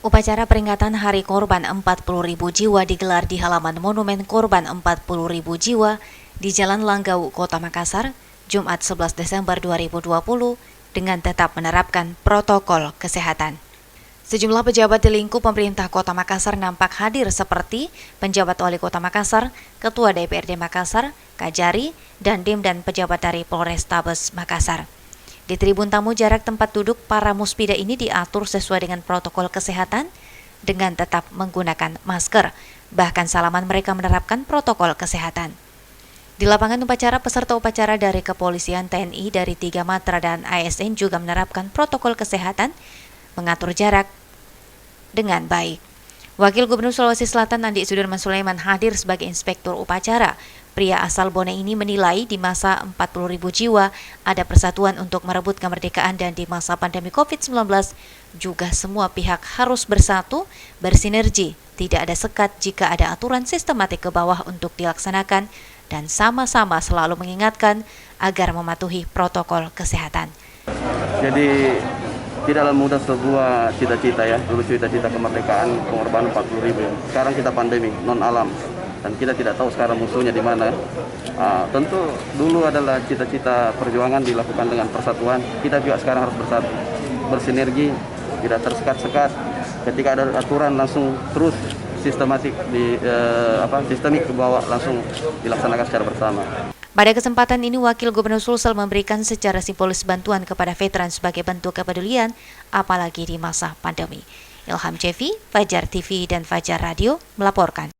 Upacara peringatan Hari Korban 40.000 jiwa digelar di halaman Monumen Korban 40.000 jiwa di Jalan Langgau, Kota Makassar, Jumat 11 Desember 2020 dengan tetap menerapkan protokol kesehatan. Sejumlah pejabat di lingkup pemerintah Kota Makassar nampak hadir seperti penjabat Wali Kota Makassar, Ketua DPRD Makassar, Kajari, dan pejabat dari Polrestabes Makassar. Di tribun tamu, jarak tempat duduk para muspida ini diatur sesuai dengan protokol kesehatan dengan tetap menggunakan masker. Bahkan salaman mereka menerapkan protokol kesehatan. Di lapangan upacara, peserta upacara dari kepolisian, TNI, dari 3 Matra dan ASN juga menerapkan protokol kesehatan, mengatur jarak dengan baik. Wakil Gubernur Sulawesi Selatan Andi Sudirman Sulaiman hadir sebagai inspektur upacara. Pria asal Bone ini menilai di masa 40.000 jiwa ada persatuan untuk merebut kemerdekaan, dan di masa pandemi COVID-19 juga semua pihak harus bersatu, bersinergi, tidak ada sekat jika ada aturan sistematik ke bawah untuk dilaksanakan, dan sama-sama selalu mengingatkan agar mematuhi protokol kesehatan. Jadi tidaklah mudah sebuah cita-cita ya, dulu cita-cita kemerdekaan, pengorbanan 40.000. Sekarang kita pandemi, non alam. Dan kita tidak tahu sekarang musuhnya di mana. Tentu dulu adalah cita-cita perjuangan dilakukan dengan persatuan. Kita juga sekarang harus bersatu, bersinergi, tidak tersekat-sekat. Ketika ada aturan langsung terus sistematik sistemik ke bawah, langsung dilaksanakan secara bersama. Pada kesempatan ini, Wakil Gubernur Sulsel memberikan secara simbolis bantuan kepada veteran sebagai bentuk kepedulian, apalagi di masa pandemi. Ilham Cevi, Fajar TV dan Fajar Radio melaporkan.